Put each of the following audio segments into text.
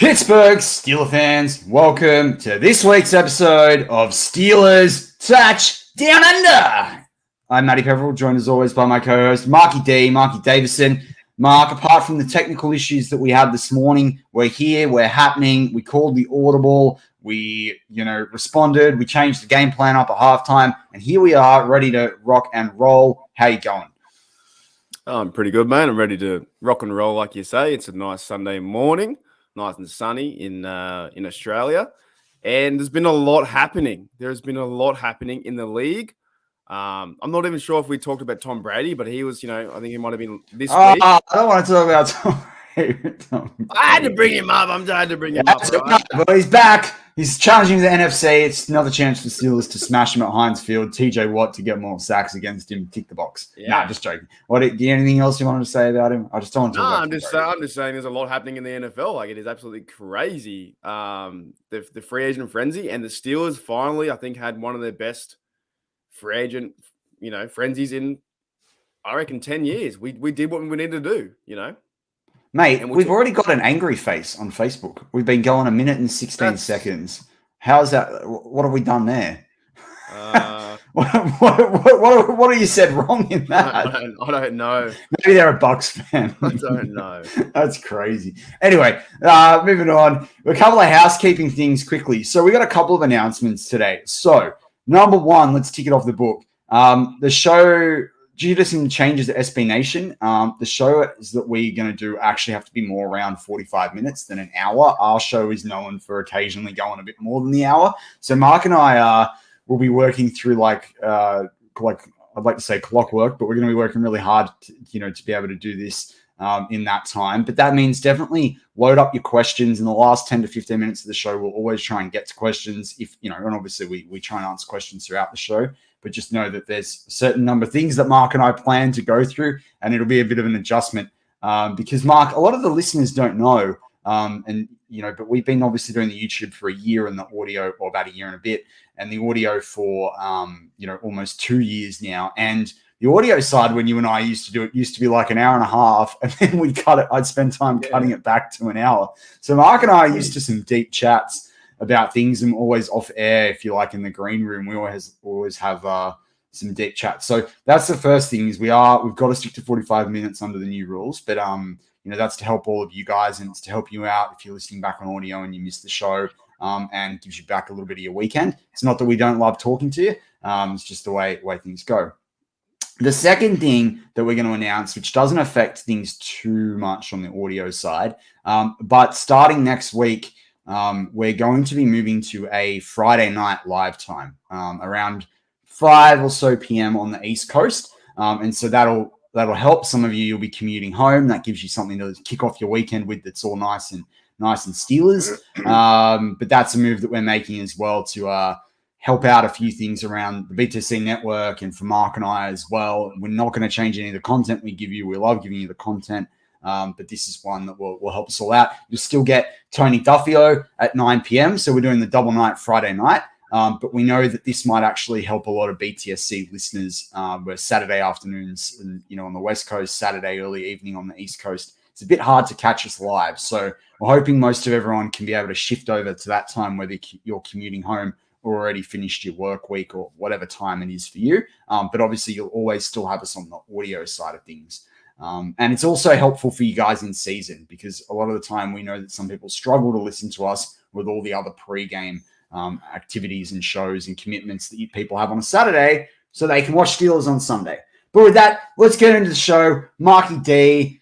Pittsburgh Steelers fans, welcome to this week's episode of Steelers Touch Down Under. I'm Matty Peverell, joined as always by my co-host Marky Davison. Mark, apart from the technical issues that we had this morning, we're here, we're happening. We called the audible, we responded, we changed the game plan up at halftime, and here we are, ready to rock and roll. How you going? I'm pretty good, man. I'm ready to rock and roll, like you say. It's a nice Sunday morning. Nice and sunny in Australia, and there's been a lot happening. There's been a lot happening in the league. I'm not even sure if we talked about Tom Brady, but he was, I think he might have been this week. I don't want to talk about Tom Brady. I had to bring him up. I had to bring him up. Right? But he's back. He's challenging the NFC. It's another chance for Steelers to smash him at Heinz Field. TJ Watt to get more sacks against him. Tick the box. Yeah, nah, just joking. Do you have anything else you wanted to say about him? I just don't want to. I'm just saying there's a lot happening in the NFL. Like, it is absolutely crazy. The free agent frenzy, and the Steelers finally, I think, had one of their best free agent, frenzies in, I reckon, 10 years. We did what we needed to do, Mate, we've already got an angry face on Facebook. We've been going 1 minute and 16 seconds. How's that? What have we done there? What have you said wrong in that? I don't know. Maybe they're a Bucks fan. I don't know. That's crazy. Anyway, moving on. A couple of housekeeping things quickly. So we got a couple of announcements today. So number one, let's tick it off the book. The show, due to some changes at SB Nation, the shows that we're going to do actually have to be more around 45 minutes than an hour. Our show is known for occasionally going a bit more than the hour. So Mark and I will be working through like I'd like to say clockwork, but we're going to be working really hard to be able to do this in that time. But that means definitely load up your questions in the last 10 to 15 minutes of the show. We'll always try and get to questions and obviously we try and answer questions throughout the show, but just know that there's a certain number of things that Mark and I plan to go through, and it'll be a bit of an adjustment because Mark, a lot of the listeners don't know, but we've been obviously doing the YouTube for a year and the audio, or about a year and a bit, and the audio for, almost 2 years now. And the audio side, when you and I used to do it, used to be like an hour and a half, and then we'd cut it. I'd spend time cutting it back to an hour. So Mark and I are used to some deep chats about things, and always off air, if you like, in the green room. We always have some deep chats. So that's the first thing, is we've got to stick to 45 minutes under the new rules. But that's to help all of you guys, and it's to help you out if you're listening back on audio and you missed the show, and gives you back a little bit of your weekend. It's not that we don't love talking to you. It's just the way things go. The second thing that we're going to announce, which doesn't affect things too much on the audio side, but starting next week, we're going to be moving to a Friday night live time around 5 or so p.m. on the East Coast. And so that'll help some of you. You'll be commuting home. That gives you something to kick off your weekend with that's all nice and Steelers. But that's a move that we're making as well to help out a few things around the BTSC network, and for Mark and I as well. We're not going to change any of the content we give you. We love giving you the content. But this is one that will help us all out. You'll still get Tony Duffio at 9 p.m. So we're doing the double night Friday night. But we know that this might actually help a lot of BTSC listeners, where Saturday afternoons, on the West Coast, Saturday early evening on the East Coast, it's a bit hard to catch us live. So we're hoping most of everyone can be able to shift over to that time, whether you're commuting home or already finished your work week, or whatever time it is for you. But obviously you'll always still have us on the audio side of things. And it's also helpful for you guys in season, because a lot of the time we know that some people struggle to listen to us with all the other pre-game activities and shows and commitments that people have on a Saturday, so they can watch Steelers on Sunday. But with that, let's get into the show. Marky D,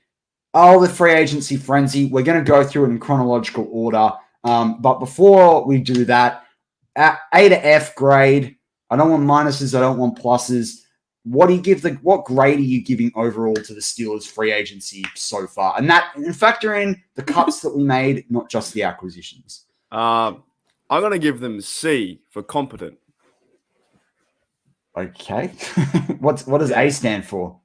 the free agency frenzy. We're going to go through it in chronological order. But before we do that, A to F grade. I don't want minuses. I don't want pluses. What grade are you giving overall to the Steelers free agency so far? And factor in the cuts that we made, not just the acquisitions. I'm going to give them C for competent. Okay. What does A stand for?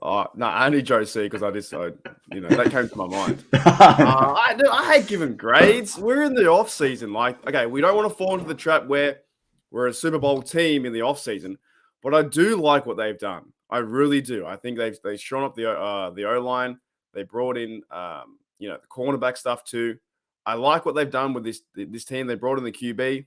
No, only Joe C, because that came to my mind. I hate giving grades. We're in the off season. We don't want to fall into the trap where we're a Super Bowl team in the off season, but I do like what they've done. I really do. I think they've shown up the O-line. They brought in the cornerback stuff too. I like what they've done with this team. They brought in the QB.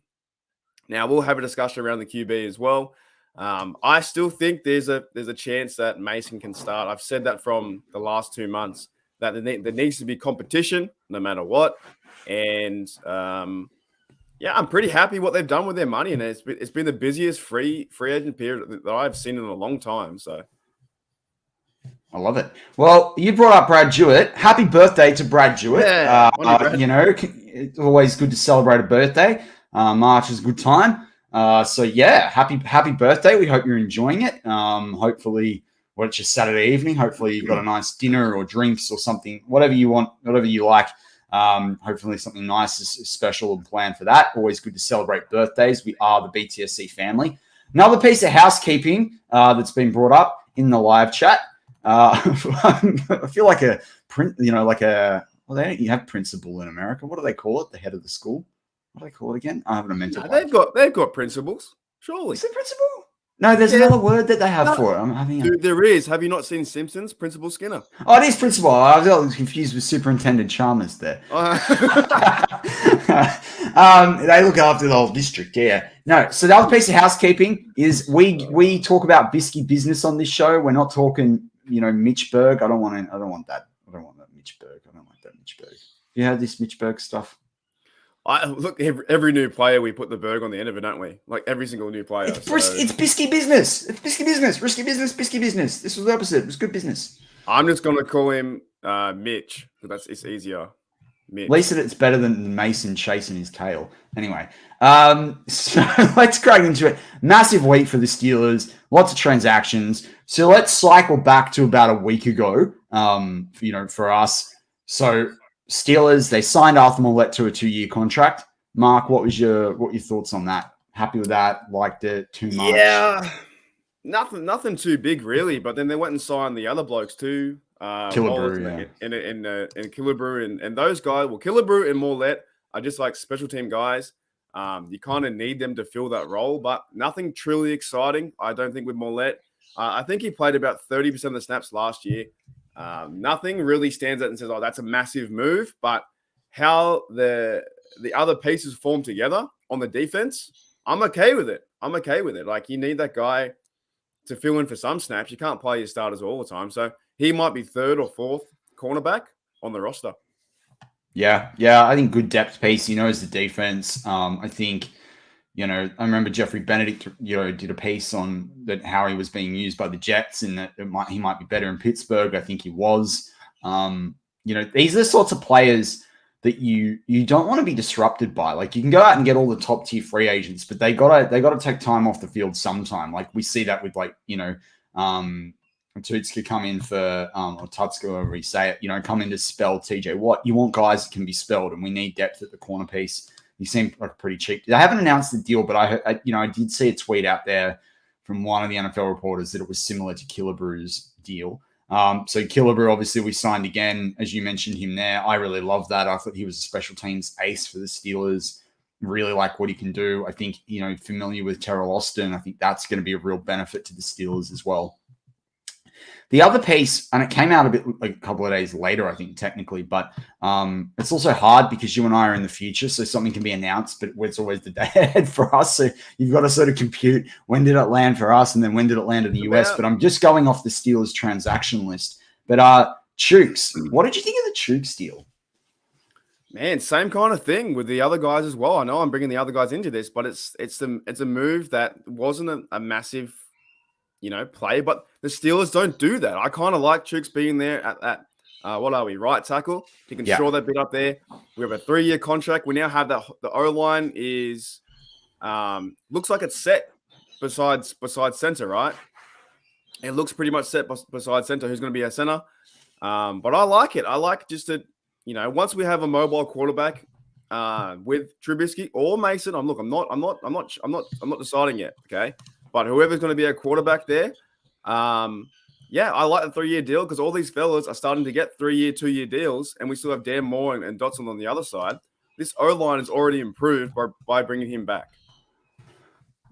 Now we'll have a discussion around the QB as well. I still think there's a chance that Mason can start. I've said that from the last 2 months that there needs to be competition no matter what. And yeah, I'm pretty happy what they've done with their money, and it's been the busiest free agent period that I've seen in a long time. So I love it. Well, you brought up Brad Jewett. Happy birthday to Brad Jewett. Yeah, Brad. You know, it's always good to celebrate a birthday. March is a good time. So yeah, happy birthday. We hope you're enjoying it. Hopefully, it's your Saturday evening. Hopefully you've got a nice dinner or drinks or something, whatever you want, whatever you like. Hopefully something nice is special and planned for that. Always good to celebrate birthdays. We are the BTSC family. Another piece of housekeeping that's been brought up in the live chat. I feel like a print, you don't have principal in America. What do they call it? The head of the school. What do they call it again? I haven't a mental. They've got principals. Surely. Is it principal? No, there's another word that they have for it. Dude, there is. Have you not seen Simpsons? Principal Skinner. Oh, it is principal. I was confused with Superintendent Chalmers there. They look after the whole district. Yeah. No. So the other piece of housekeeping is we talk about Bisky business on this show. We're not talking, Mitch Berg. I don't want that. I don't want that Mitch Berg. I don't like that Mitch Berg. You have this Mitch Berg stuff. Look, every new player, we put the Berg on the end of it, don't we? Like every single new player. It's Bisky business. It's Bisky business. Risky business, Bisky business. This was the opposite. It was good business. I'm just going to call him Mitch, because it's easier. Mitch. At least it's better than Mason chasing his tail. Anyway, so let's crack into it. Massive week for the Steelers. Lots of transactions. So let's cycle back to about a week ago, for us. So Steelers, they signed Arthur Millette to a 2-year contract. Mark, what your thoughts on that? Happy with that? Liked it too much? Yeah, nothing too big really. But then they went and signed the other blokes too. Killebrew, and Killebrew and those guys. Well, Killebrew and Millette are just like special team guys. You kind of need them to fill that role, but nothing truly exciting. I don't think with Millette. I think he played about 30% of the snaps last year. Nothing really stands out and says, "Oh, that's a massive move." But how the other pieces form together on the defense, I'm okay with it. Like, you need that guy to fill in for some snaps. You can't play your starters all the time, so he might be third or fourth cornerback on the roster. Yeah, I think good depth piece. He knows the defense. I think. I remember Jeffrey Benedict, did a piece on that how he was being used by the Jets, and that he might be better in Pittsburgh. I think he was. These are the sorts of players that you don't want to be disrupted by. Like, you can go out and get all the top tier free agents, but they gotta take time off the field sometime. Like, we see that with Tutska come in for or Tutska, however you say it. Come in to spell TJ Watt. You want guys that can be spelled, and we need depth at the corner piece. He seemed like pretty cheap. They haven't announced the deal, but I did see a tweet out there from one of the NFL reporters that it was similar to Killebrew's deal. So Killebrew, obviously, we signed again, as you mentioned him there. I really love that. I thought he was a special teams ace for the Steelers. Really like what he can do. I think, familiar with Terrell Austin. I think that's going to be a real benefit to the Steelers as well. The other piece, and it came out a couple of days later, I think, technically, but it's also hard because you and I are in the future, so something can be announced, but it's always the day ahead for us. So you've got to sort of compute when did it land for us and then when did it land in the US. But I'm just going off the Steelers transaction list. But Chooks, what did you think of the Chooks deal? Man, same kind of thing with the other guys as well. I know I'm bringing the other guys into this, but it's a move that wasn't a massive play, but the Steelers don't do that. I kind of like Chooks being there at what are we, right tackle? He can shore that bit up there. We have a 3-year contract. We now have that. The O-line is looks like it's set besides center, right? It looks pretty much set beside center. Who's going to be our center? But I like it. I like just to once we have a mobile quarterback with Trubisky or Mason. I'm not deciding yet. Okay. But whoever's going to be a quarterback there, I like the 3-year deal because all these fellas are starting to get 3-year, 2-year deals, and we still have Dan Moore and Dotson on the other side. This O-line is already improved by bringing him back.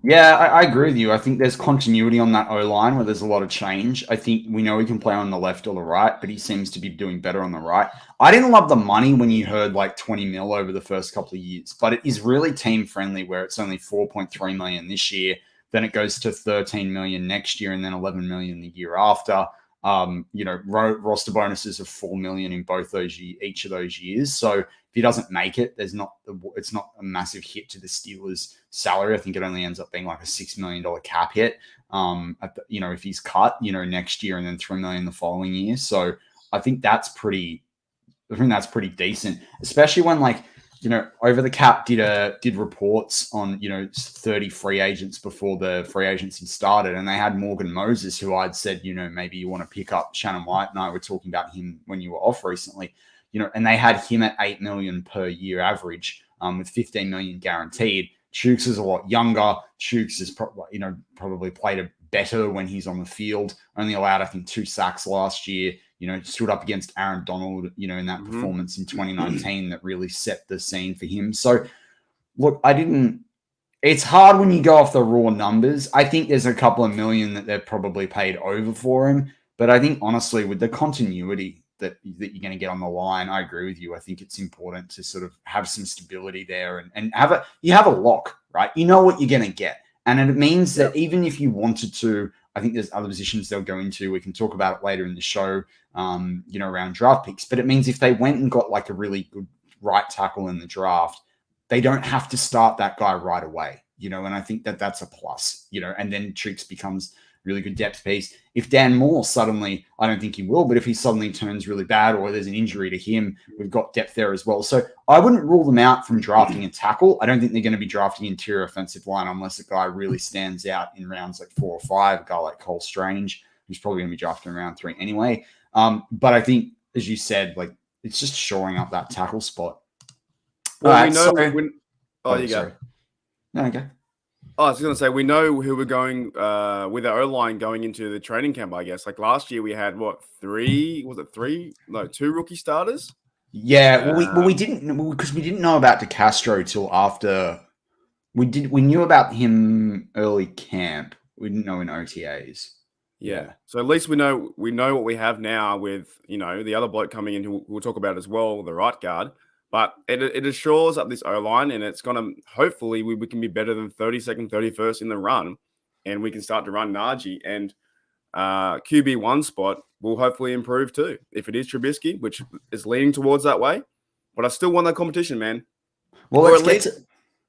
Yeah, I agree with you. I think there's continuity on that O-line where there's a lot of change. I think we know he can play on the left or the right, but he seems to be doing better on the right. I didn't love the money when you heard like 20 mil over the first couple of years, but it is really team friendly where it's only 4.3 million this year. Then it goes to 13 million next year and then 11 million the year after. Roster bonuses of 4 million in each of those years. So if he doesn't make it, it's not a massive hit to the Steelers' salary. I think it only ends up being like a $6 million cap hit. If he's cut, next year and then 3 million the following year. So I think that's pretty decent, especially when Over the Cap did reports on 30 free agents before the free agency started, and they had Morgan Moses, who I'd said maybe you want to pick up. Shannon White and I were talking about him when you were off recently, and they had him at 8 million per year average, with 15 million guaranteed. Chooks is a lot younger. Chooks is probably played better when he's on the field. Only allowed, I think, 2 sacks last year. Stood up against Aaron Donald, in that performance in 2019 that really set the scene for him. So, look, it's hard when you go off the raw numbers. I think there's a couple of million that they've probably paid over for him. But I think, honestly, with the continuity that you're going to get on the line, I agree with you. I think it's important to sort of have some stability there and you have a lock, right? You know what you're going to get. And it means that even if you wanted to, I think there's other positions they'll go into. We can talk about it later in the show, around draft picks. But it means if they went and got like a really good right tackle in the draft, they don't have to start that guy right away, and I think that's a plus, and then Tricks becomes really good depth piece. If Dan Moore suddenly, I don't think he will, but if he suddenly turns really bad or there's an injury to him, we've got depth there as well. So I wouldn't rule them out from drafting a tackle. I don't think they're going to be drafting interior offensive line unless a guy really stands out in rounds like 4 or 5, a guy like Cole Strange, who's probably going to be drafted in round 3 anyway. But I think, as you said, it's just shoring up that tackle spot. Well, we know when. Oh, you sorry. go. No, okay. Oh, I was going to say, we know who we're going with our O-line going into the training camp, I guess. Like last year, we had, 3? Was it 3? No, 2 rookie starters? Yeah, we didn't, because we didn't know about DeCastro till after we knew about him early camp. We didn't know in OTAs. Yeah. So at least we know what we have now with, the other bloke coming in who we'll talk about as well, the right guard. But it assures up this O-line, and it's going to, hopefully, we can be better than 32nd, 31st in the run, and we can start to run Najee. And QB1 spot will hopefully improve too, if it is Trubisky, which is leaning towards that way. But I still want that competition, man. Well, let's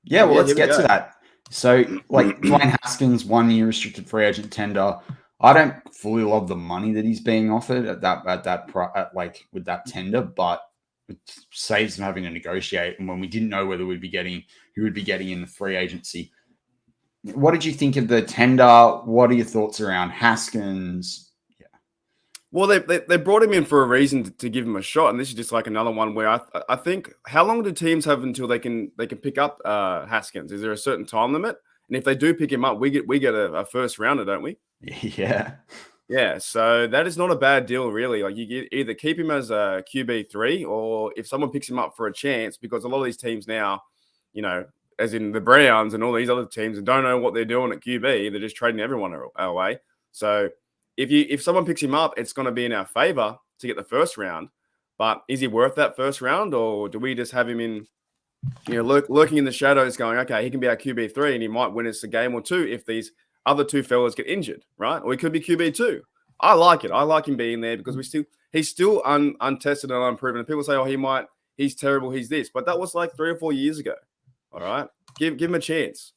get to that. So, Dwayne Haskins, 1 year restricted free agent tender. I don't fully love the money that he's being offered with that tender, but it saves him having to negotiate. And when we didn't know whether who would be getting in the free agency. What did you think of the tender? What are your thoughts around Haskins? Yeah. Well, they brought him in for a reason to give him a shot, and this is just like another one where I think, how long do teams have until they can pick up Haskins? Is there a certain time limit? And if they do pick him up, we get a first rounder, don't we? Yeah. Yeah, so that is not a bad deal, really. Like, you either keep him as a QB3, or if someone picks him up for a chance, because a lot of these teams now, as in the Browns and all these other teams, and don't know what they're doing at QB, they're just trading everyone away. So if someone picks him up, it's going to be in our favor to get the first round. But is he worth that first round, or do we just have him in, lurking in the shadows, going, okay, he can be our QB3 and he might win us a game or two if these other 2 fellas get injured, right? Or he could be QB2. I like it. I like him being there because he's still untested and unproven. And people say, oh, he's terrible, he's this. But that was like 3 or 4 years ago. All right? Give him a chance.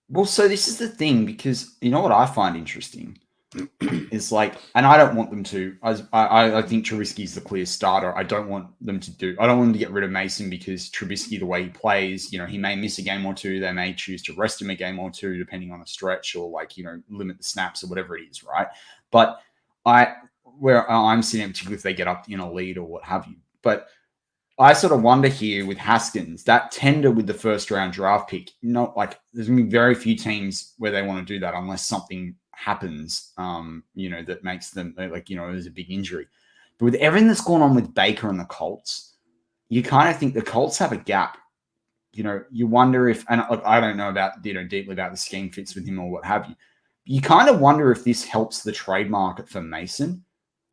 Well, so this is the thing, because you know what I find interesting is and I don't want them to. I think Trubisky's the clear starter. I don't want them to get rid of Mason, because Trubisky, the way he plays, he may miss a game or 2. They may choose to rest him a game or 2, depending on a stretch, or limit the snaps or whatever it is, right? But where I'm sitting, particularly if they get up in a lead or what have you. But I sort of wonder here with Haskins, that tender with the first round draft pick, there's going to be very few teams where they want to do that unless something happens, that makes them there's a big injury. But with everything that's going on with Baker and the Colts, you kind of think the Colts have a gap you wonder if, and look, I don't know about, deeply about the scheme fits with him or what have you. You kind of wonder if this helps the trade market for Mason.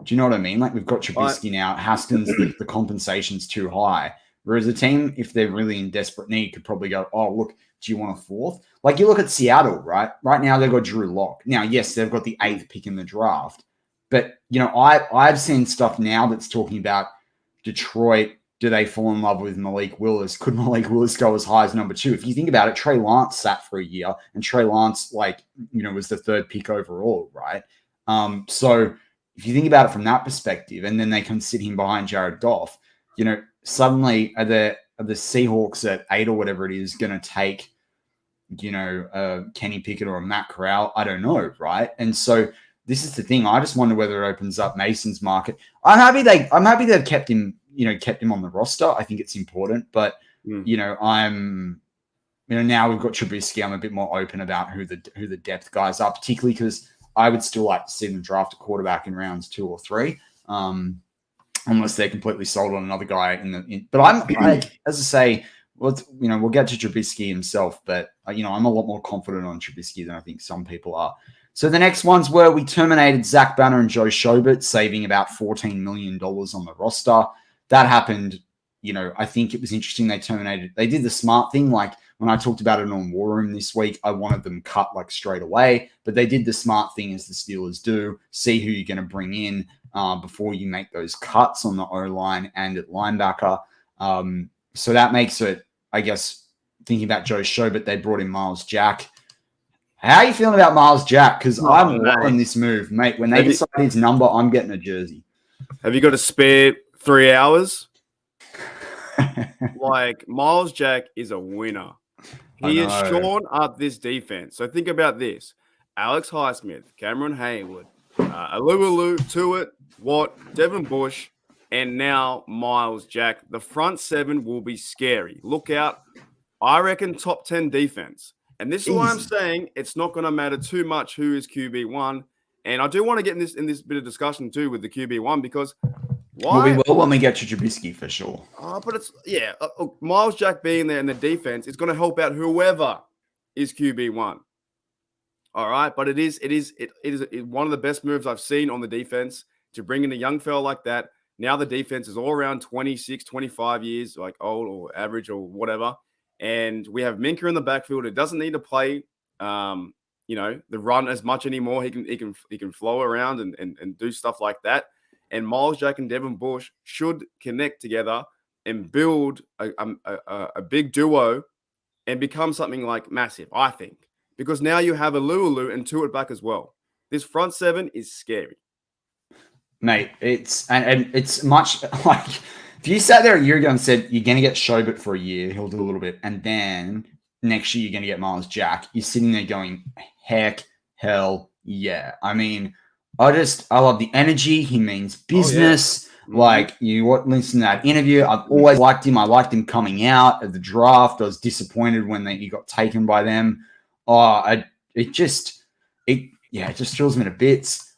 Do you know what I mean? Like we've got Trubisky now. Haskins, the compensation's too high. Whereas a team, if they're really in desperate need, could probably go, oh, look, do you want a fourth? Like you look at Seattle, right? Right now they've got Drew Lock. Now, yes, they've got the 8th pick in the draft. But, I've seen stuff now that's talking about Detroit. Do they fall in love with Malik Willis? Could Malik Willis go as high as number 2? If you think about it, Trey Lance sat for a year, and Trey Lance, was the 3rd pick overall, right? So if you think about it from that perspective, and then they can sit him behind Jared Goff, suddenly are the Seahawks at 8 or whatever it is going to take, Kenny Pickett or a Matt Corral? I don't know, right? And so this is the thing. I just wonder whether it opens up Mason's market. I'm happy they've kept him on the roster. I think it's important, but now we've got Trubisky. I'm a bit more open about who the depth guys are, particularly because I would still like to see them draft a quarterback in rounds 2 or 3, unless they're completely sold on another guy. But as I say, we'll get to Trubisky himself, but I'm a lot more confident on Trubisky than I think some people are. So the next ones were we terminated Zach Banner and Joe Schobert, saving about $14 million on the roster. That happened. I think it was interesting. They did the smart thing. Like when I talked about it on War Room this week, I wanted them cut straight away, but they did the smart thing as the Steelers do. See who you're going to bring in before you make those cuts on the O-line and at linebacker. So that makes it, I guess, thinking about Joe Schobert, they brought in Miles Jack. How are you feeling about Miles Jack? Because I'm loving this move, mate. When they decide his number, I'm getting a jersey. Have you got a spare 3 hours? Miles Jack is a winner. He has shorn up this defense. So think about this. Alex Highsmith, Cameron Hayward, Alualu, Tuitt, Watt, Devin Bush, and now Miles Jack. The front 7 will be scary. Look out. I reckon top 10 defense. And this is why I'm saying it's not going to matter too much who is QB1. And I do want to get in this bit of discussion too with the QB1 because why? Well, we will when we get to Trubisky for sure. But it's Miles Jack being there in the defense is going to help out whoever is QB1. All right, but it is one of the best moves I've seen on the defense to bring in a young fella like that. Now the defense is all around 26, 25 years, old or average or whatever. And we have Minka in the backfield. It doesn't need to play, the run as much anymore. He can flow around and do stuff like that. And Miles Jack and Devin Bush should connect together and build a big duo and become something massive, I think. Because now you have Alualu and Tuitt back as well. This front 7 is scary. Mate, it's much like if you sat there a year ago and said you're going to get Schobert for a year, he'll do a little bit, and then next year you're going to get Miles Jack, you're sitting there going, hell yeah. I mean, I love the energy. He means business. Oh, yeah. Listen to that interview. I've always liked him. I liked him coming out at the draft. I was disappointed when he got taken by them. It just thrills me to bits.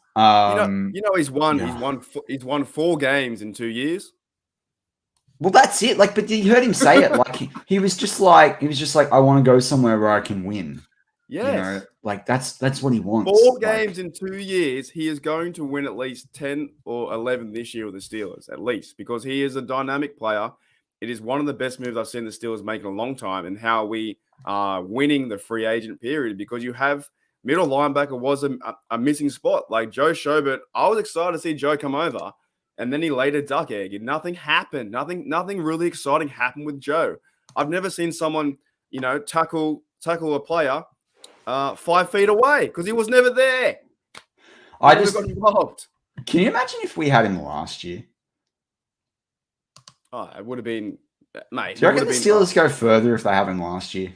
He's won 4 games in 2 years. Well, that's it. But you heard him say it. He was just like, I want to go somewhere where I can win. Yes. That's what he wants. 4 games in 2 years. He is going to win at least 10 or 11 this year with the Steelers, at least, because he is a dynamic player. It is one of the best moves I've seen the Steelers make in a long time, and how we are winning the free agent period, because you have middle linebacker was a missing spot. Like Joe Schobert, I was excited to see Joe come over, and then he laid a duck egg, and nothing happened. Nothing really exciting happened with Joe. I've never seen someone, tackle a player 5 feet away because he was never there. I just got involved. Can you imagine if we had him last year? Oh, it would have been, mate. Do you reckon the Steelers go further if they have him last year?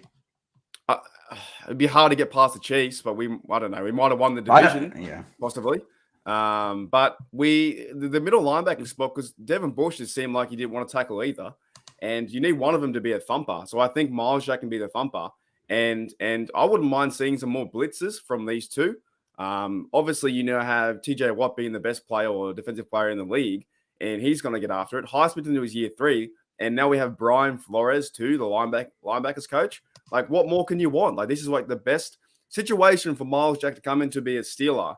It'd be hard to get past the Chiefs, but I don't know. We might have won the division, possibly. But the middle linebacking spot, because Devin Bush just seemed like he didn't want to tackle either, and you need one of them to be a thumper. So I think Miles Jack can be the thumper, and I wouldn't mind seeing some more blitzes from these two. Obviously, have TJ Watt being the best player or defensive player in the league, and he's going to get after it. Highsmith into his year 3. and now we have Brian Flores too, the linebackers coach. Like, what more can you want? Like, this is like the best situation for Miles Jack to come in to be a Steeler.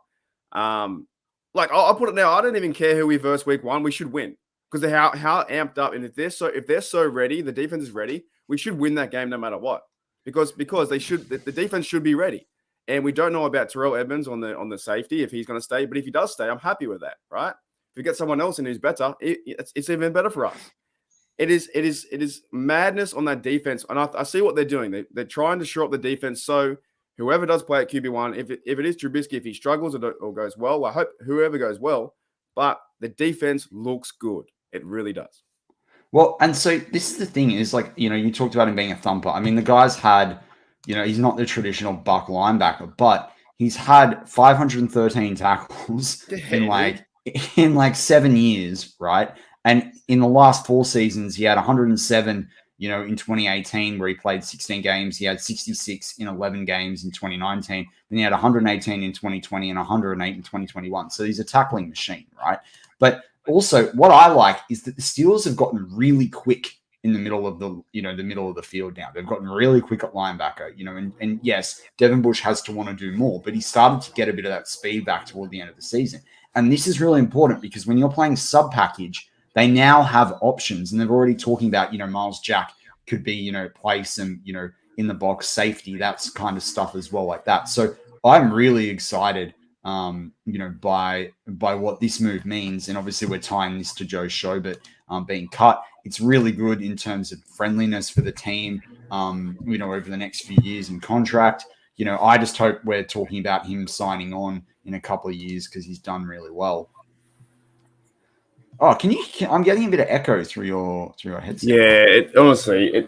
Like, I'll put it now. I don't even care who we verse week 1. We should win because they're how amped up, and if they're so ready, the defense is ready. We should win that game no matter what, because the defense should be ready. And we don't know about Terrell Edmonds on the safety if he's going to stay, but if he does stay, I'm happy with that, right? If we get someone else in who's better, it's even better for us. It is madness on that defense, and I see what they're doing. They're trying to shore up the defense. So whoever does play at QB1, if it is Trubisky, if he struggles or goes well, I hope whoever goes well. But the defense looks good. It really does. Well, and so this is the thing is like, you talked about him being a thumper. I mean, the guy's had, he's not the traditional buck linebacker, but he's had 513 tackles in like 7 years, right? And in the last 4 seasons, he had 107, in 2018 where he played 16 games. He had 66 in 11 games in 2019. Then he had 118 in 2020 and 108 in 2021. So he's a tackling machine, right? But also, what I like is that the Steelers have gotten really quick in the middle of the middle of the field now. They've gotten really quick at linebacker, and yes, Devin Bush has to want to do more, but he started to get a bit of that speed back toward the end of the season. And this is really important because when you're playing sub package, they now have options, and they're already talking about, Miles Jack could be, play some, in the box safety, that's kind of stuff as well like that. So I'm really excited by what this move means. And obviously we're tying this to Joe Schobert being cut. It's really good in terms of friendliness for the team, over the next few years in contract. I just hope we're talking about him signing on in a couple of years because he's done really well. Oh, I'm getting a bit of echo through your headset. Yeah, honestly,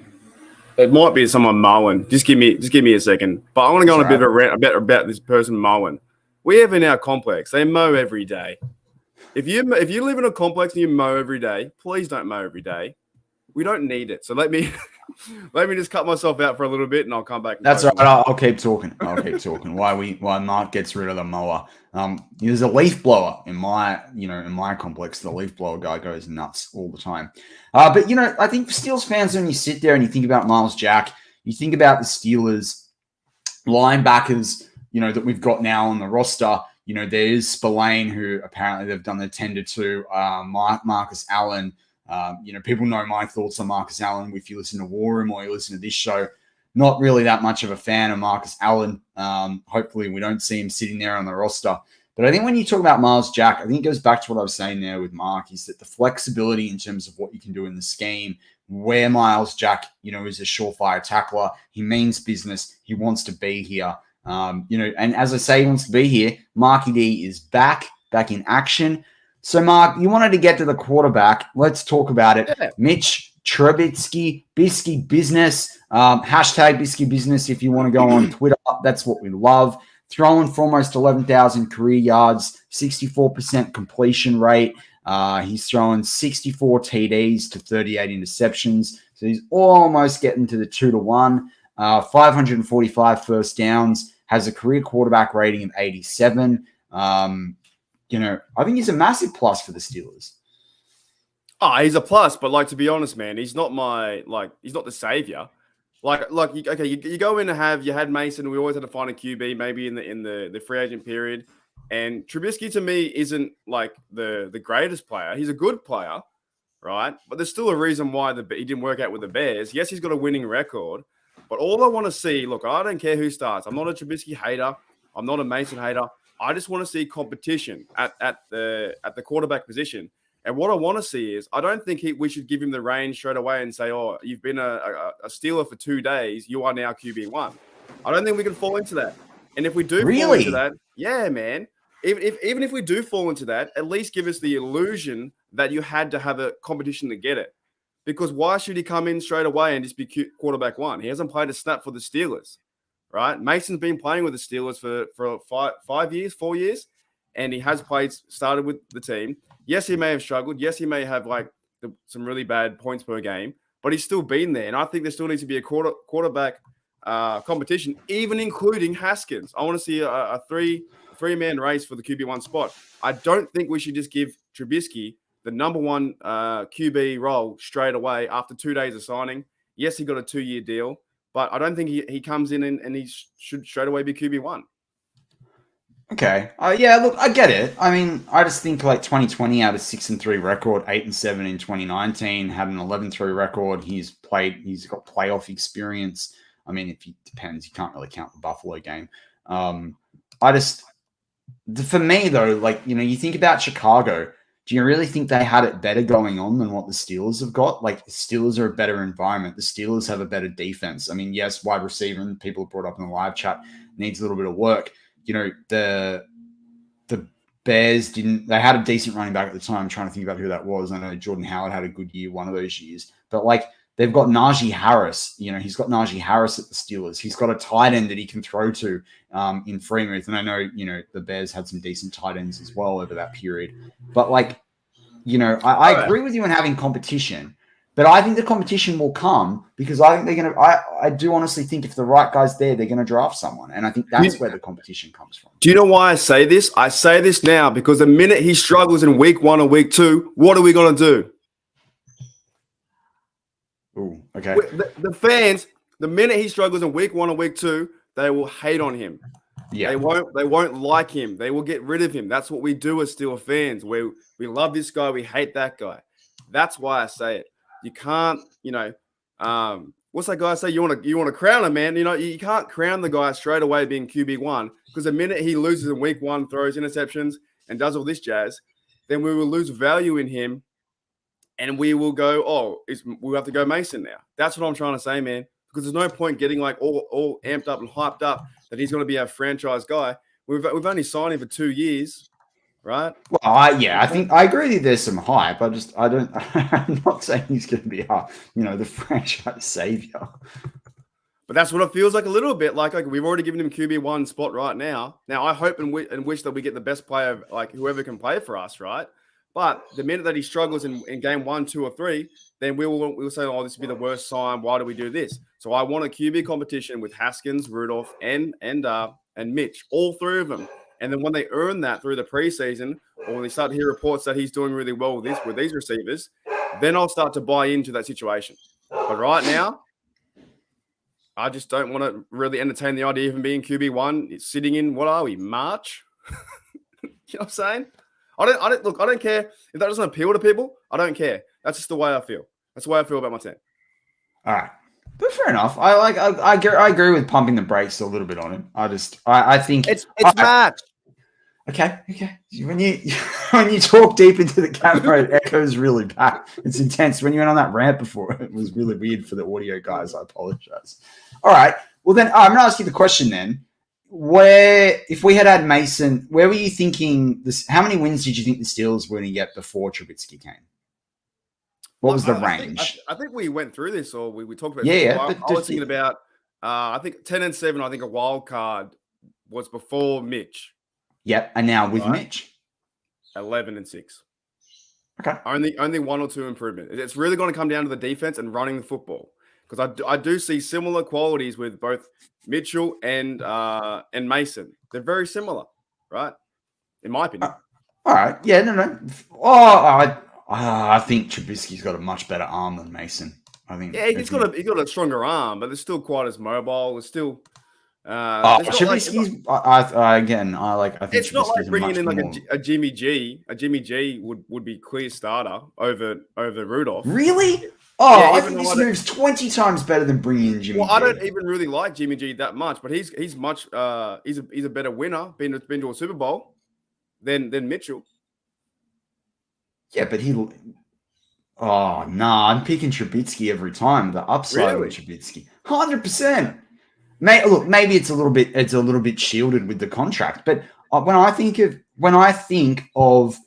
it might be someone mowing. Just give me a second. But I want to go on a bit of a rant about this person mowing. We have in our complex, they mow every day. If you live in a complex and you mow every day, please don't mow every day. We don't need it. So let me just cut myself out for a little bit, and I'll come back. That's right. I'll keep talking. Why Mark gets rid of the mower? There's a leaf blower in my complex. The leaf blower guy goes nuts all the time. But I think for Steelers fans, when you sit there and you think about Miles Jack, you think about the Steelers linebackers, that we've got now on the roster. There's Spillane, who apparently they've done the tender to, Marcus Allen. People know my thoughts on Marcus Allen if you listen to War Room or you listen to this show. Not really that much of a fan of Marcus Allen. Hopefully we don't see him sitting there on the roster. But I think when you talk about Miles Jack, I think it goes back to what I was saying there with Mark, is that the flexibility in terms of what you can do in the scheme, where Miles Jack, is a surefire tackler. He means business. He wants to be here. And as I say, he wants to be here. Marky D is back in action. So, Mark, you wanted to get to the quarterback. Let's talk about it. Yeah. Mitch Trubisky, Bisky Business, hashtag Bisky Business if you want to go on Twitter. That's what we love. Throwing for almost 11,000 career yards, 64% completion rate. He's throwing 64 TDs to 38 interceptions. So he's almost getting to the 2-1. 545 first downs, has a career quarterback rating of 87. I think he's a massive plus for the Steelers. Oh, he's a plus, but to be honest, man, he's not he's not the savior. You go in and you had Mason. We always had to find a QB, maybe in the free agent period. And Trubisky to me isn't like the greatest player. He's a good player, right? But there's still a reason why he didn't work out with the Bears. Yes, he's got a winning record, but all I want to see, look, I don't care who starts. I'm not a Trubisky hater. I'm not a Mason hater. I just want to see competition at the quarterback position. And what I want to see is, I don't think we should give him the reins straight away and say, oh, you've been a Steeler for 2 days. You are now QB1. I don't think we can fall into that. And if we do fall into that, yeah, man. Even if we do fall into that, at least give us the illusion that you had to have a competition to get it. Because why should he come in straight away and just be quarterback 1? He hasn't played a snap for the Steelers, right? Mason's been playing with the Steelers for 4 years, and he has started with the team. Yes, he may have struggled. Yes, he may have some really bad points per game, but he's still been there. And I think there still needs to be a quarterback competition, even including Haskins. I want to see a three-man race for the QB1 spot. I don't think we should just give Trubisky the number one QB role straight away after 2 days of signing. Yes, he got a 2-year deal, but I don't think he comes in and he should straight away be QB1. Okay. Yeah, look, I get it. I mean, I just think like 2020 had a 6-3 record, 8-7 in 2019, had an 11-3 record. He's got playoff experience. I mean, if it depends, you can't really count the Buffalo game. For me though, like, you think about Chicago. Do you really think they had it better going on than what the Steelers have got? Like, the Steelers are a better environment. The Steelers have a better defense. I mean, yes, wide receiver, and people brought up in the live chat, needs a little bit of work. The Bears they had a decent running back at the time. I'm trying to think about who that was. I know Jordan Howard had a good year one of those years. But, like, they've got Najee Harris. He's got Najee Harris at the Steelers. He's got a tight end that he can throw to in Freemuth. And I know, the Bears had some decent tight ends as well over that period. But, like, I agree with you in having competition. But I think the competition will come because I think they're going to – I do honestly think if the right guy's there, they're going to draft someone. And I think that's where the competition comes from. Do you know why I say this? I say this now because the minute he struggles in week 1 or week 2, what are we going to do? Ooh, okay. The fans, the minute he struggles in week 1 or week 2, they will hate on him. Yeah. They won't like him. They will get rid of him. That's what we do as Steelers fans. We love this guy. We hate that guy. That's why I say it. You can't, what's that guy say? You want to crown him, man. You can't crown the guy straight away being QB1 because the minute he loses in week 1, throws interceptions and does all this jazz, then we will lose value in him and we will go, we'll have to go Mason now. That's what I'm trying to say, man, because there's no point getting like all amped up and hyped up that he's going to be our franchise guy. We've only signed him for 2 years. Right. Well, I think I agree that there's some hype. I'm not saying he's going to be the franchise savior. But that's what it feels like a little bit. Like we've already given him QB1 spot right now. Now I hope and wish that we get the best player, like whoever can play for us, right? But the minute that he struggles in game 1, 2, or 3, then we'll say, this would be the worst sign. Why do we do this? So I want a QB competition with Haskins, Rudolph, and Mitch, all 3 of them. And then when they earn that through the preseason, or when they start to hear reports that he's doing really well with these receivers, then I'll start to buy into that situation. But right now, I just don't want to really entertain the idea of him being QB1. It's sitting in, what are we, March? You know what I'm saying? I don't care if that doesn't appeal to people. I don't care. That's just the way I feel. That's the way I feel about my team. All right. But fair enough. I agree with pumping the brakes a little bit on him. I think it's Matt. Okay. When you talk deep into the camera, it echoes really back. It's intense. When you went on that rant before, it was really weird for the audio guys. I apologize. All right. Well, then I'm going to ask you the question then. If we had Mason, where were you thinking this? How many wins did you think the Steelers were going to get before Trubisky came? What was the range? I think we went through this, or we talked about. Yeah. I was thinking about. I think 10-7. I think a wild card was before Mitch. Yep, and now with Mitch, 11-6. Okay, only 1 or 2 improvement. It's really going to come down to the defense and running the football because I do see similar qualities with both Mitchell and Mason. They're very similar, right? In my opinion. All right, yeah, no. Oh, I think Trubisky's got a much better arm than Mason. I think. Yeah, he's got a stronger arm, but they're still quite as mobile. They're still. Trubisky's. I think it's not like Trubisky's bringing in like a Jimmy G. A Jimmy G would be clear starter over Rudolph. Really? Oh, yeah, I think this move's 20 times better than bringing in Jimmy. Well, I don't even really like Jimmy G that much, but he's much he's a better winner, been to a Super Bowl than Mitchell. Yeah, but I'm picking Trubisky every time. The upside of Trubisky, 100%. Maybe it's a little bit shielded with the contract, but when I think of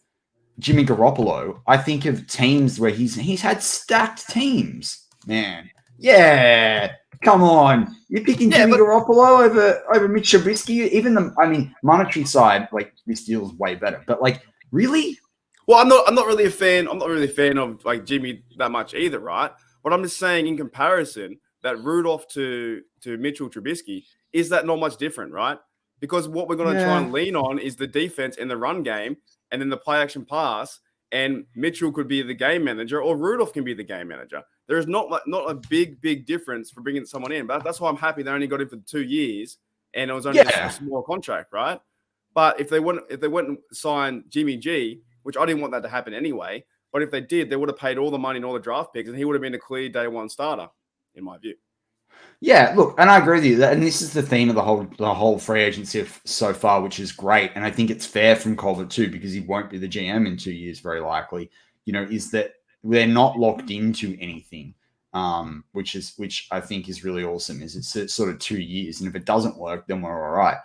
Jimmy Garoppolo, I think of teams where he's had stacked teams. Man, yeah, come on, you're picking Jimmy Garoppolo over Mitch Trubisky. Even monetary side, like this deal's way better. But like, really? Well, I'm not really a fan. I'm not really a fan of like Jimmy that much either, right? But I'm just saying, in comparison, that Rudolph to Mitchell Trubisky, is that not much different, right? Because what we're going to try and lean on is the defense and the run game, and then the play action pass, and Mitchell could be the game manager, or Rudolph can be the game manager. There is not a big difference for bringing someone in, but that's why I'm happy they only got him for 2 years, and it was only a small contract, right? But if they went and signed Jimmy G, which I didn't want that to happen anyway, but if they did, they would have paid all the money and all the draft picks, and he would have been a clear day one starter, in my view. Yeah, look, and I agree with you. And this is the theme of the whole free agency so far, which is great. And I think it's fair from Colbert too, because he won't be the GM in 2 years, very likely. Is that they're not locked into anything, which I think is really awesome. It's sort of 2 years, and if it doesn't work, then we're all right.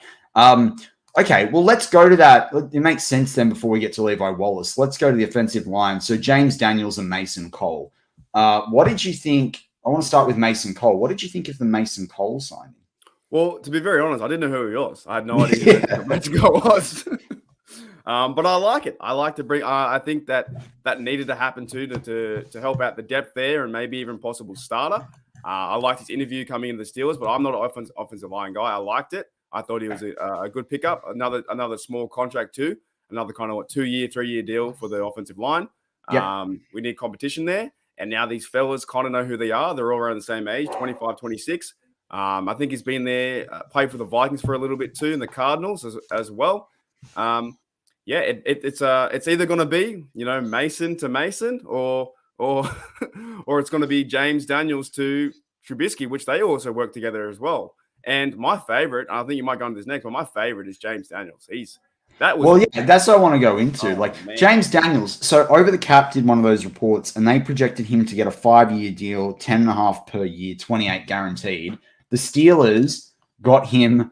Okay, well, let's go to that. It makes sense then before we get to Levi Wallace. Let's go to the offensive line. So James Daniels and Mason Cole. What did you think? I want to start with Mason Cole. What did you think of the Mason Cole signing? Well, to be very honest, I didn't know who he was. I had no idea who Mason Cole was. But I like it. I like to bring. I think that needed to happen too to help out the depth there and maybe even possible starter. I liked his interview coming into the Steelers, but I'm not an offensive line guy. I liked it. I thought he was a good pickup. Another small contract too. Another kind of 2 year, 3 year deal for the offensive line. Yep. We need competition there. And now these fellas kind of know who they are. They're all around the same age, 25, 26. I think he's been there, played for the Vikings for a little bit too, and the Cardinals as well. It's either going to be, Mason to Mason or it's going to be James Daniels to Trubisky, which they also work together as well. And my favorite, I think you might go into this next, but my favorite is James Daniels. That's what I want to go into. James Daniels. So Over the Cap did one of those reports, and they projected him to get a 5-year deal, 10.5 per year, 28 guaranteed. The Steelers got him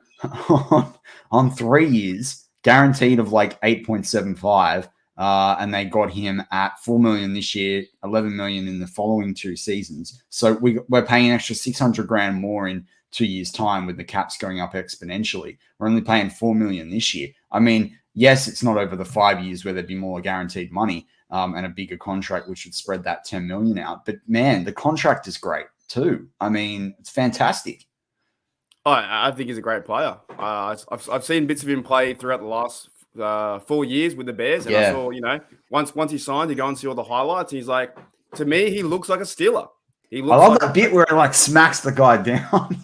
on 3 years, guaranteed of 8.75, and they got him at $4 million this year, $11 million in the following 2 seasons. So we're paying an extra $600,000 more in 2 years' time, with the caps going up exponentially. We're only paying $4 million this year. I mean, yes, it's not over the 5 years where there'd be more guaranteed money and a bigger contract, which would spread that $10 million out. But man, the contract is great too. I mean, it's fantastic. I think he's a great player. I've seen bits of him play throughout the last 4 years with the Bears, and I saw, once he signed, you go and see all the highlights. He's to me, he looks like a Steeler. I love that bit where it smacks the guy down.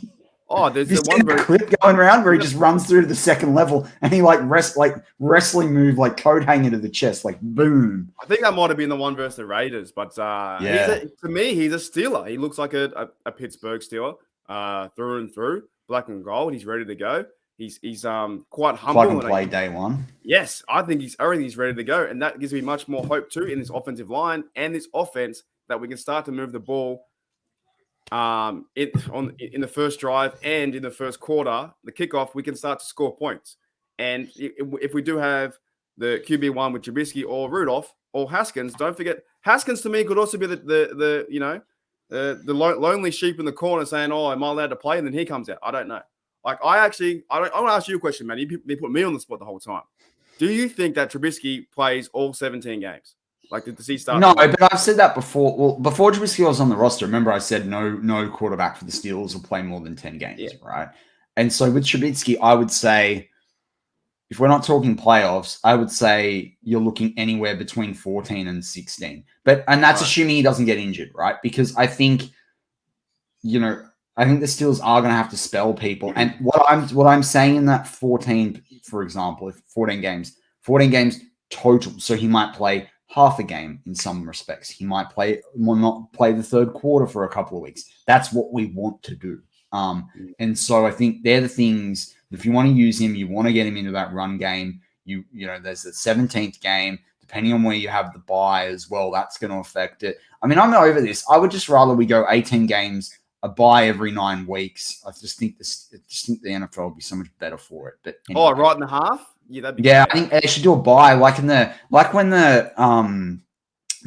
Oh, there's the one clip going around where he just runs through to the second level and he wrestling move, coat hanger to the chest, boom. I think that might have been the one versus the Raiders, but to me, he's a Steeler. He looks like a Pittsburgh Steeler through and through, black and gold. He's ready to go. He's quite humble. Plug and play day one. Yes, I think he's ready to go, and that gives me much more hope too in this offensive line and this offense that we can start to move the ball. In the first drive and in the first quarter, the kickoff, we can start to score points. And if we do have the QB1 with Trubisky or Rudolph or Haskins, don't forget Haskins to me could also be the lonely sheep in the corner saying, "Oh, am I allowed to play?" And then he comes out. I don't know. I want to ask you a question, man. You put me on the spot the whole time. Do you think that Trubisky plays all 17 games? Does he start? No, but I've said that before. Well, before Trubisky was on the roster, remember I said no quarterback for the Steelers will play more than 10 games, right? And so with Trubisky, I would say, if we're not talking playoffs, I would say you're looking anywhere between 14 and 16. And that's assuming he doesn't get injured, right? Because I think, the Steelers are going to have to spell people. And what I'm saying in that 14, for example, if 14 games total, so he might play half a game in some respects. He might not play the third quarter for a couple of weeks. That's what we want to do. And so I think they're the things. If you want to use him, you want to get him into that run game. There's the 17th game, depending on where you have the bye as well. That's going to affect it. I mean, I'm not over this. I would just rather we go 18 games, a bye every 9 weeks. I just think the NFL would be so much better for it. But anyway. Right in the half. Yeah, that'd be good. I think they should do a bye when the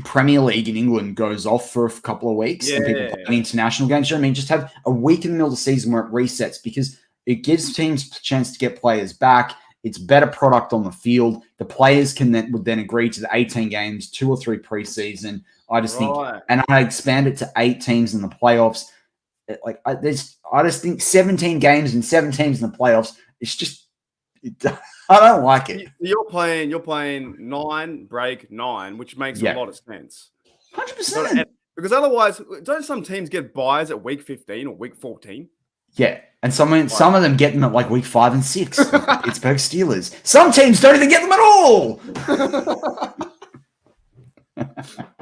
Premier League in England goes off for a couple of weeks and people play international games. I mean, just have a week in the middle of the season where it resets, because it gives teams a chance to get players back. It's better product on the field. The players would then agree to the 18 games, 2 or 3 preseason. I just think, and I expand it to 8 teams in the playoffs. I just think 17 games and 7 teams in the playoffs. It's just. I don't like it. You're playing 9, break 9, which makes a lot of sense. 100%. Because otherwise, don't some teams get buys at week 15 or week 14? Yeah, and some of them get them at like week 5 and 6. Like the Pittsburgh Steelers. Some teams don't even get them at all.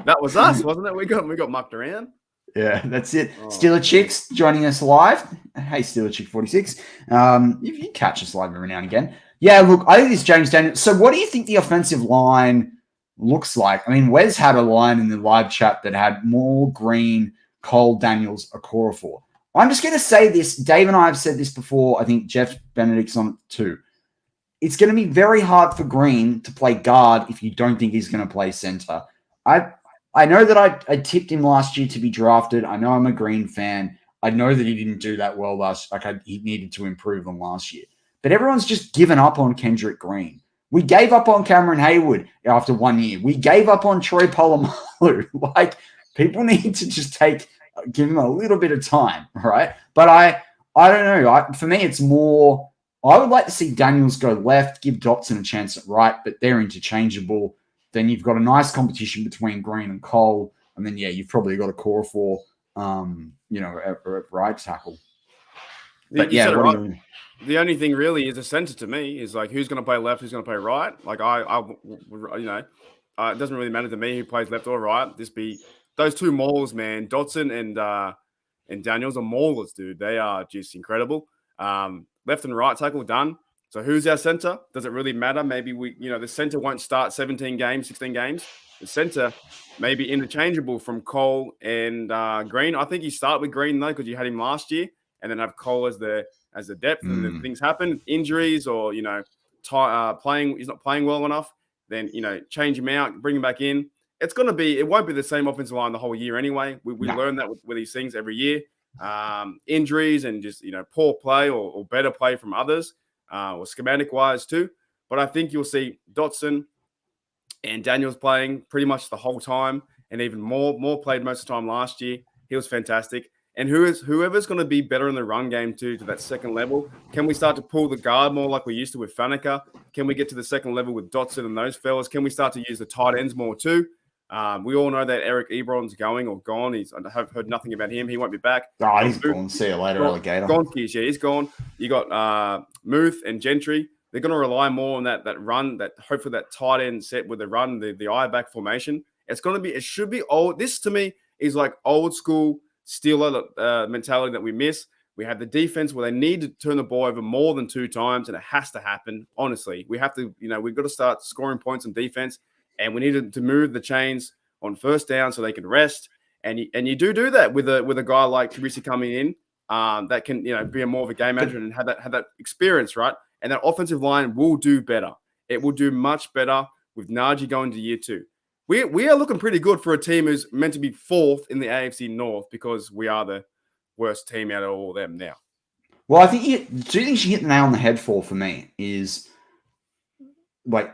That was us, wasn't it? We got mucked around. Yeah, that's it. Oh, Steeler Chicks joining us live. Hey, Steeler Chick 46. You catch us live every now and again. Yeah, look, I think this James Daniels. So, what do you think the offensive line looks like? I mean, Wes had a line in the live chat that had Moore, Green, Cole, Daniels, Okorafor. I'm just going to say this. Dave and I have said this before. I think Jeff Benedict's on it too. It's going to be very hard for Green to play guard if you don't think he's going to play center. I know that I tipped him last year to be drafted. I know I'm a Green fan. I know that he didn't do that well last. He needed to improve on last year. But everyone's just given up on Kendrick Green. We gave up on Cameron Hayward after 1 year. We gave up on Troy Polamalu. Like, people need to just give him a little bit of time, right? But I don't know. For me, it's more. I would like to see Daniels go left, give Dotson a chance at right, but they're interchangeable. Then you've got a nice competition between Green and Cole. And then, you've probably got a core for, at right tackle. But the only thing really is a center to me is like, who's going to play left, who's going to play right. Like it doesn't really matter to me who plays left or right. Those two maulers, man, Dotson and Daniels are maulers, dude. They are just incredible. Left and right tackle done. So who's our center? Does it really matter? Maybe the center won't start 17 games, 16 games. The center may be interchangeable from Cole and Green. I think you start with Green though, because you had him last year, and then have Cole as the depth. And then things happen, injuries, or he's not playing well enough. Then change him out, bring him back in. It won't be the same offensive line the whole year anyway. We learn that with these things every year. Injuries and just poor play or better play from others. Or schematic wise too, but I think you'll see Dotson and Daniels playing pretty much the whole time, and even more played most of the time last year. He was fantastic. And whoever's going to be better in the run game to that second level? Can we start to pull the guard more like we used to with Faneca? Can we get to the second level with Dotson and those fellas? Can we start to use the tight ends more too? We all know that Eric Ebron's going or gone. I have heard nothing about him. He won't be back. Oh, he's gone. See you later, alligator. Gone, he's gone. You got Muth and Gentry. They're going to rely more on that run, hopefully that tight end set with the run, the eye back formation. It should be old. This to me is like old school Steeler mentality that we miss. We have the defense where they need to turn the ball over more than 2 times, and it has to happen. Honestly, we have to, we've got to start scoring points on defense. And we needed to move the chains on first down so they can rest. And you do that with a guy like Trubisky coming in that can be more of a game manager and have that experience, right? And that offensive line will do better. It will do much better with Najee going to year 2. We are looking pretty good for a team who's meant to be 4th in the AFC North, because we are the worst team out of all of them now. Well, I think 2 things you hit the nail on the head for me is like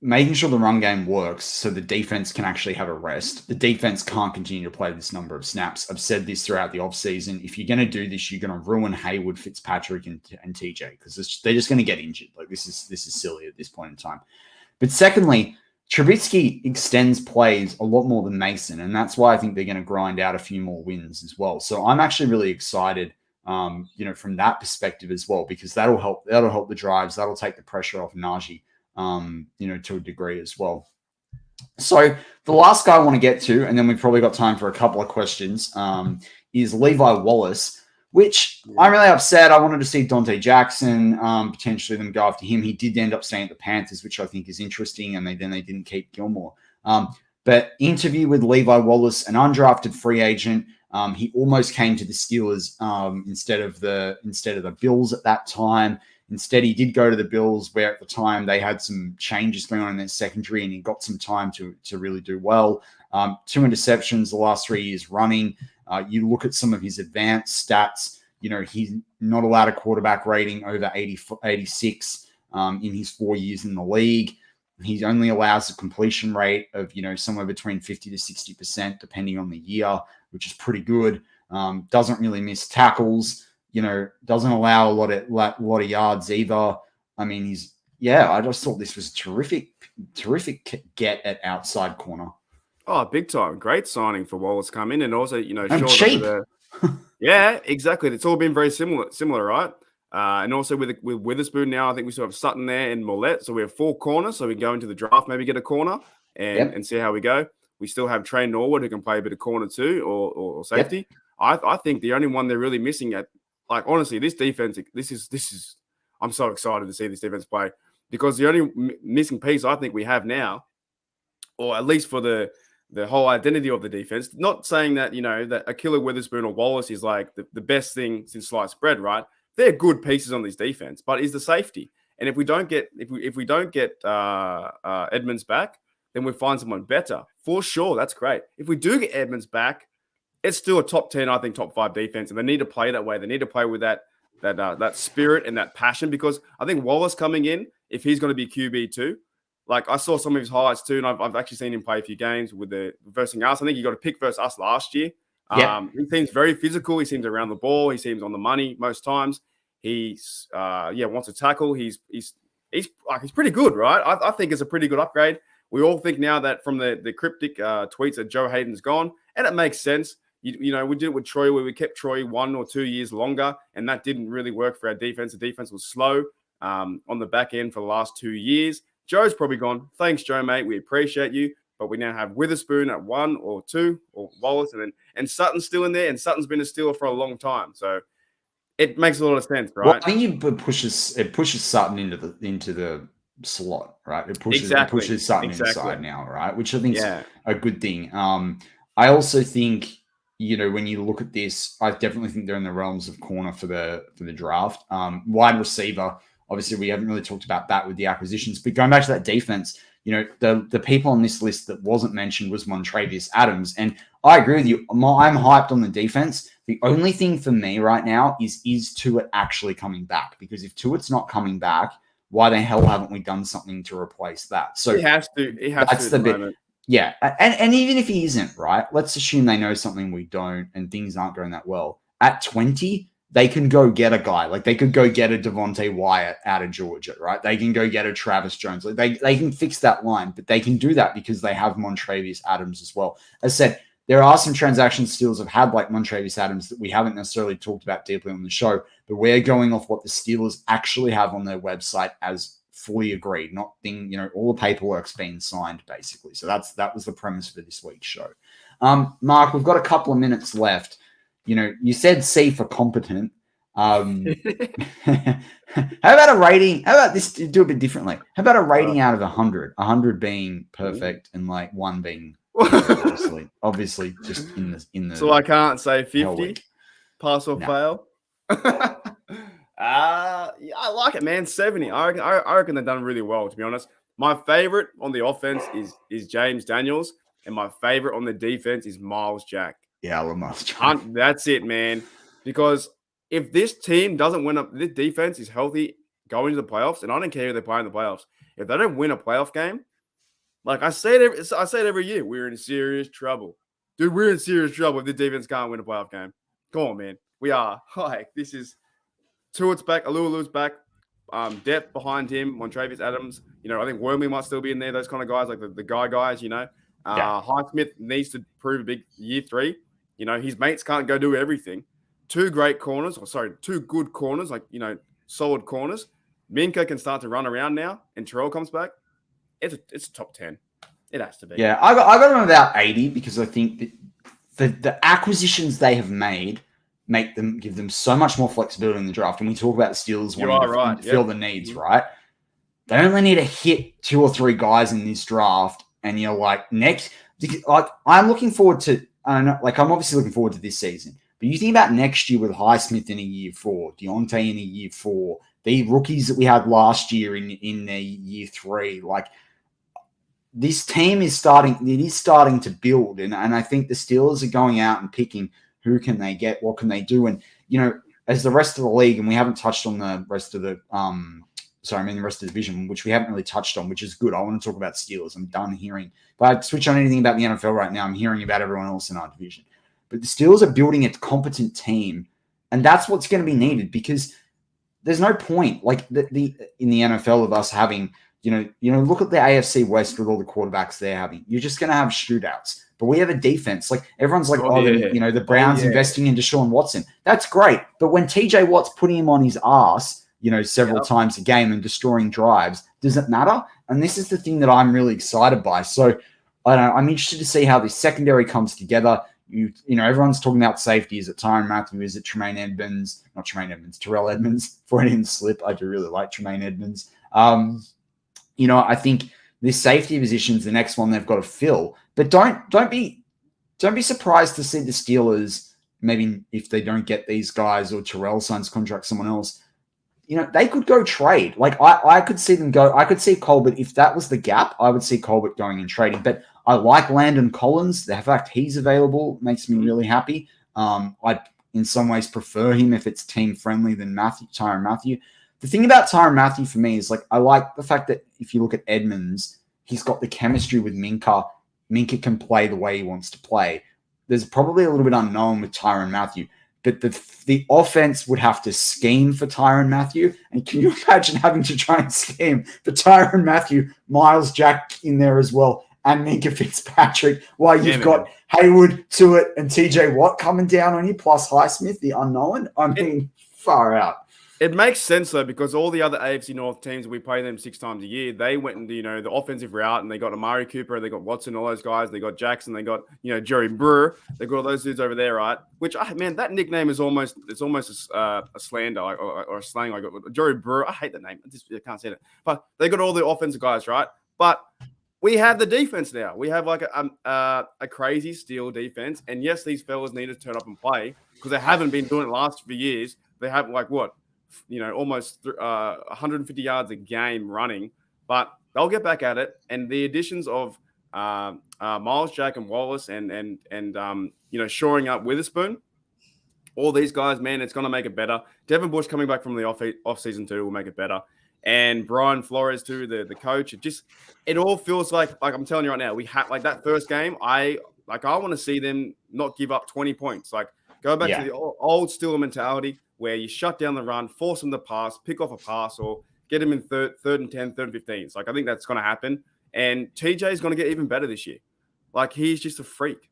making sure the run game works so the defense can actually have a rest. The defense can't continue to play this number of snaps. I've said this throughout the offseason. If you're going to do this, you're going to ruin Hayward, Fitzpatrick, and TJ, because they're just going to get injured. Like, this is silly at this point in time. But secondly, Trubisky extends plays a lot more than Mason, and that's why I think they're going to grind out a few more wins as well. So I'm actually really excited, from that perspective as well, because that'll help the drives. That'll take the pressure off Najee. To a degree as well. So the last guy I want to get to, and then we've probably got time for a couple of questions, is Levi Wallace, which I'm really upset. I wanted to see Dante Jackson, potentially them go after him. He did end up staying at the Panthers, which I think is interesting, and then they didn't keep Gilmore. But interview with Levi Wallace, an undrafted free agent. He almost came to the Steelers instead of the Bills at that time. Instead, he did go to the Bills, where at the time they had some changes going on in their secondary, and he got some time to really do well. 2 interceptions the last 3 years running. You look at some of his advanced stats. He's not allowed a quarterback rating over 86 in his 4 years in the league. He only allows a completion rate of, somewhere between 50 to 60%, depending on the year, which is pretty good. Doesn't really miss tackles. Doesn't allow a lot of yards either. I mean, he's yeah, I just thought this was terrific get at outside corner. Oh, big time. Great signing for Wallace come in. And also, And cheap. Yeah, exactly. It's all been very similar, right? And also with Witherspoon now, I think we still have Sutton there and Mollett. So we have 4 corners. So we go into the draft, maybe get a corner and see how we go. We still have Trey Norwood who can play a bit of corner too or safety. Yep. I think the only one they're really missing at, like, honestly, this defense, this is I'm so excited to see this defense play because the only missing piece I think we have now, or at least for the whole identity of the defense, not saying that, that Akila Witherspoon or Wallace is like the best thing since sliced bread, right? They're good pieces on this defense, but is the safety. And if we don't get Edmonds back, then we find someone better for sure. That's great. If we do get Edmonds back, it's still a top 10, I think, top 5 defense, and they need to play that way. They need to play with that spirit and that passion, because I think Wallace coming in, if he's going to be QB too, like I saw some of his highlights too, and I've actually seen him play a few games with versus us. I think he got a pick versus us last year. He seems very physical. He seems around the ball. He seems on the money most times. He's wants to tackle. He's pretty good, right? I think it's a pretty good upgrade. We all think now that from the cryptic tweets that Joe Hayden's gone, and it makes sense. We did it with Troy, where we kept Troy 1 or 2 years longer, and that didn't really work for our defense. The defense was slow on the back end for the last 2 years. Joe's probably gone. Thanks, Joe, mate. We appreciate you. But we now have Witherspoon at 1 or 2, or Wallace, and Sutton's still in there, and Sutton's been a stealer for a long time. So it makes a lot of sense, right? Well, I think it pushes Sutton into the slot, right? It pushes Sutton inside now, right? Which I think is a good thing. I also think, when you look at this, I definitely think they're in the realms of corner for the draft. Wide receiver, obviously, we haven't really talked about that with the acquisitions, but going back to that defense, the people on this list that wasn't mentioned was Montravius Adams. And I agree with you. I'm hyped on the defense. The only thing for me right now is Tuitt actually coming back? Because if Tuitt's not coming back, why the hell haven't we done something to replace that? So he has to. That's the bit. Moment. Yeah. And even if he isn't, right, let's assume they know something we don't and things aren't going that well. At 20, they can go get a guy. Like, they could go get a Devontae Wyatt out of Georgia, right? They can go get a Travis Jones. Like, they can fix that line, but they can do that because they have Montravius Adams as well. As I said, there are some transaction steals I've had, like Montravius Adams, that we haven't necessarily talked about deeply on the show, but we're going off what the Steelers actually have on their website as fully agreed, not all the paperwork's been signed, basically. So that was the premise for this week's show. Mark, we've got a couple of minutes left. You said C for competent. How about a rating? How about this? Do a bit differently. How about a rating out of 100? 100 being perfect and like 1 being obviously just in the. So I can't say 50. Pass or fail. I like it, man. 70. I reckon they've done really well, to be honest. My favorite on the offense is James Daniels, and my favorite on the defense is Miles Jack. Yeah, I love Miles Jack. That's it, man. Because if this team doesn't win this defense is healthy going to the playoffs, and I don't care who they play in the playoffs, if they don't win a playoff game, like I say it every year, we're in serious trouble. Dude, we're in serious trouble if the defense can't win a playoff game. Come on, man. We are. Like, this is Tuitt's back, Alualu's back, depth behind him, Montravius Adams. I think Wormley might still be in there, those kind of guys, like the guys, Highsmith needs to prove a big year 3. His mates can't go do everything. 2 good corners, like, solid corners. Minka can start to run around now, and Terrell comes back. It's a top 10. It has to be. Yeah, I got them about 80 because I think that the acquisitions they have made give them so much more flexibility in the draft. And we talk about the Steelers wanting to fill the needs, right? They only need to hit 2 or 3 guys in this draft, and you're like, next, like, I'm looking forward to. I don't know, like, I'm obviously looking forward to this season. But you think about next year with Highsmith in a year 4, Deontay in a year 4, the rookies that we had last year in their year 3, like, this team is starting to build. And I think the Steelers are going out and picking who can they get, what can they do. And, as the rest of the league, and we haven't touched on the rest of the the rest of the division, which we haven't really touched on, which is good. I want to talk about Steelers. I'm done hearing. If I switch on anything about the NFL right now, I'm hearing about everyone else in our division. But the Steelers are building a competent team, and that's what's going to be needed, because there's no point like the in the NFL of us having, look at the AFC West with all the quarterbacks they're having. You're just going to have shootouts. But we have a defense. Like everyone's like, the Browns investing in Deshaun Watson. That's great. But when TJ Watt's putting him on his ass, several times a game and destroying drives, does it matter? And this is the thing that I'm really excited by. So I don't know. I'm interested to see how this secondary comes together. Everyone's talking about safety. Is it Tyrann Mathieu? Is it Tremaine Edmonds? Not Tremaine Edmonds, Terrell Edmonds. Freudian slip. I do really like Tremaine Edmonds. I think this safety position is the next one they've got to fill. But don't be surprised to see the Steelers, maybe if they don't get these guys or Terrell signs contract someone else, they could go trade. Like I could see them go. I could see Colbert, if that was the gap, I would see Colbert going and trading. But I like Landon Collins. The fact he's available makes me really happy. I in some ways prefer him if it's team friendly than Tyrann Mathieu. The thing about Tyrann Mathieu for me is like I like the fact that if you look at Edmonds, he's got the chemistry with Minka. Minka can play the way he wants to play. There's probably a little bit unknown with Tyrann Mathieu, but the offense would have to scheme for Tyrann Mathieu. And can you imagine having to try and scheme for Tyrann Mathieu, Miles Jack in there as well, and Minka Fitzpatrick, while you've got Hayward, Tuitt, and TJ Watt coming down on you, plus Highsmith, the unknown? I mean, far out. It makes sense, though, because all the other AFC North teams, we play them 6 times a year. They went into, the offensive route, and they got Amari Cooper, they got Watson, all those guys. They got Jackson, they got, Jerry Brewer. They got all those dudes over there, right? Which, man, that nickname is almost a slander or a slang. Like Jerry Brewer, I hate that name. I can't say it. But they got all the offensive guys, right? But we have the defense now. We have like a crazy Steel defense. And yes, these fellas need to turn up and play because they haven't been doing it the last few years. They have like what? Almost 150 yards a game running, but they'll get back at it. And the additions of Miles Jack and Wallace and shoring up Witherspoon, all these guys, man, it's going to make it better. Devin Bush coming back from the off season too will make it better. And Brian Flores too, the coach. It all feels like I'm telling you right now, we have like that first game. I want to see them not give up 20 points. Like go back to the old Steeler mentality, where you shut down the run, force them to pass, pick off a pass, or get them in third and 10, third and 15. I think that's going to happen. And TJ is going to get even better this year. Like, he's just a freak.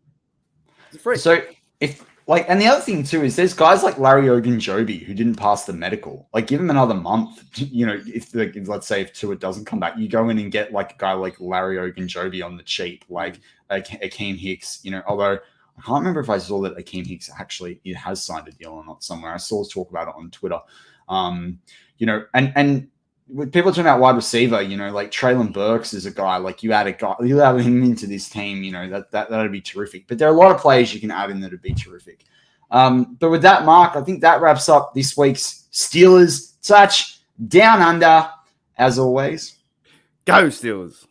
He's a freak. So, and the other thing, too, is there's guys like Larry Ogunjobi who didn't pass the medical. Like, give him another month. If let's say if Tua doesn't come back, you go in and get, like, a guy like Larry Ogunjobi on the cheap, like Akeem Hicks, although I can't remember if I saw that Akeem Hicks actually has signed a deal or not somewhere. I saw talk about it on Twitter. And with people talking about wide receiver, like Traylon Burks is a guy, like you add him into this team, that'd be terrific. But there are a lot of players you can add in that'd be terrific. But with that, Mark, I think that wraps up this week's Steelers Touch Down Under, as always. Go Steelers.